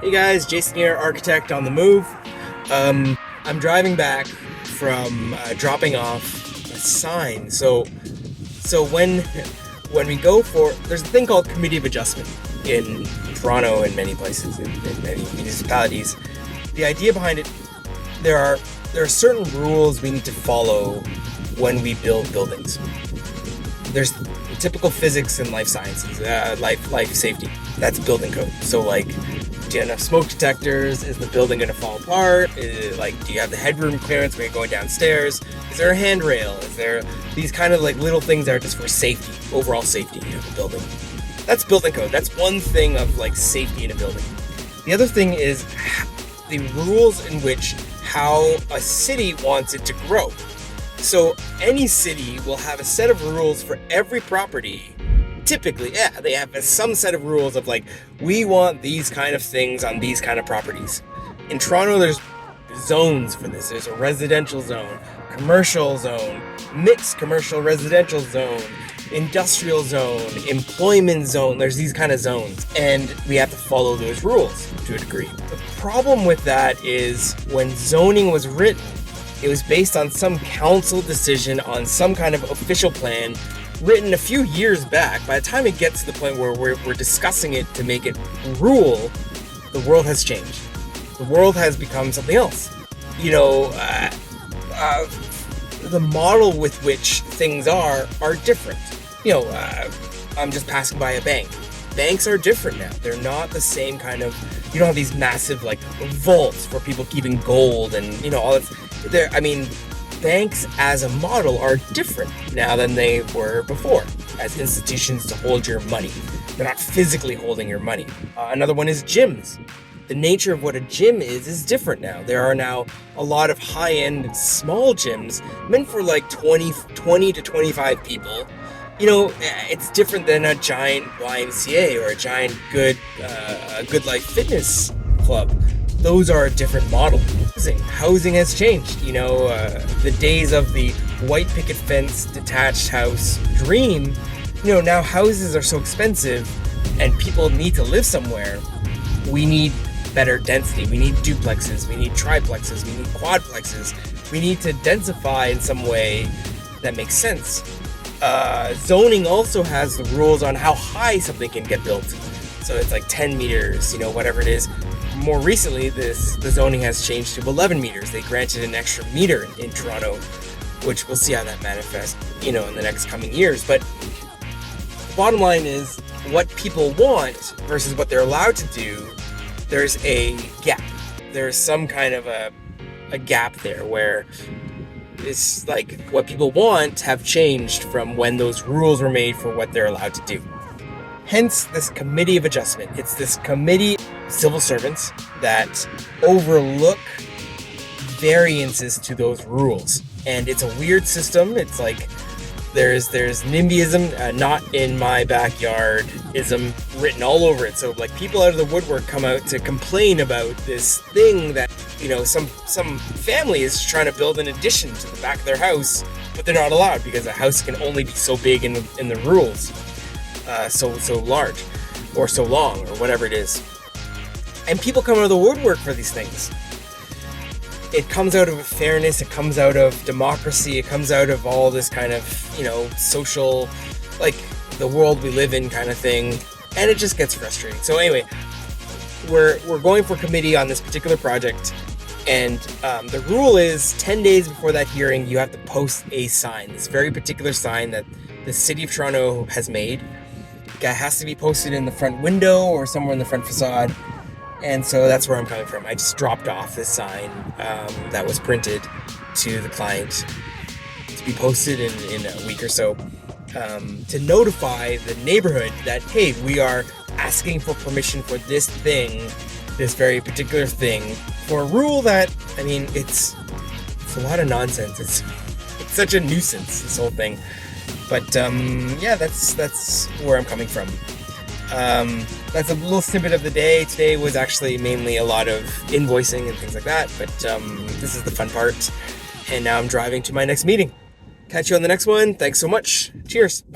Hey guys, Jason here, architect on the move. I'm driving back from dropping off a sign. So when we go for, there's a thing called committee of adjustment in Toronto and many places, in many municipalities. The idea behind it, there are certain rules we need to follow when we build buildings. There's typical physics and life sciences, life safety. That's building code. So like, do you have enough smoke detectors? Is the building going to fall apart? Do you have the headroom clearance when you're going downstairs? Is there a handrail? Is there these kind of like little things that are just for safety, overall safety of the building? That's building code. That's one thing of like safety in a building. The other thing is the rules in which how a city wants it to grow. So any city will have a set of rules for every property. Typically, they have some set of rules of like, we want these kind of things on these kind of properties. In Toronto, there's zones for this. There's a residential zone, commercial zone, mixed commercial residential zone, industrial zone, employment zone. There's these kind of zones, and we have to follow those rules to a degree. The problem with that is when zoning was written, it was based on some council decision on some kind of official plan written a few years back. By the time it gets to the point where we're discussing it to make it rule, the world has changed. The world has become something else. The model with which things are different. I'm just passing by a bank. Banks are different now. They're not the same kind of, you don't have these massive like vaults for people keeping gold and all that. Banks as a model are different now than they were before as institutions to hold your money. They're not physically holding your money. Another one is gyms. The nature of what a gym is different now. There are now a lot of high-end small gyms meant for like 20 to 25 people. It's different than a giant YMCA or a giant good life fitness club. Those are a different model. Housing has changed. The days of the white picket fence detached house dream, now houses are so expensive and people need to live somewhere. We need better density. We need duplexes. We need triplexes. We need quadplexes. We need to densify in some way that makes sense. Zoning also has the rules on how high something can get built. So it's like 10 meters, whatever it is. More recently, the zoning has changed to 11 meters. They granted an extra meter in Toronto, which we'll see how that manifests, in the next coming years. But the bottom line is what people want versus what they're allowed to do. There's a gap. There's some kind of a gap there where it's like what people want have changed from when those rules were made for what they're allowed to do. Hence this committee of adjustment. It's this committee of civil servants that overlook variances to those rules. And it's a weird system. It's like there's NIMBYism, not in my backyard-ism written all over it. So like people out of the woodwork come out to complain about this thing that, some family is trying to build an addition to the back of their house, but they're not allowed because a house can only be so big in the rules. So large or so long or whatever it is. And people come out of the woodwork for these things. It comes out of fairness, it comes out of democracy, it comes out of all this kind of, social, like the world we live in kind of thing, and it just gets frustrating. So anyway, we're going for committee on this particular project, and the rule is 10 days before that hearing, you have to post a sign, this very particular sign that the City of Toronto has made. It has to be posted in the front window or somewhere in the front facade. And so that's where I'm coming from. I just dropped off this sign that was printed to the client to be posted in a week or so to notify the neighborhood that, hey, we are asking for permission for this thing, this very particular thing, for a rule that, it's a lot of nonsense. It's such a nuisance, this whole thing. But that's where I'm coming from. That's a little snippet of the day. Today was actually mainly a lot of invoicing and things like that, but this is the fun part. And now I'm driving to my next meeting. Catch you on the next one. Thanks so much. Cheers. Bye.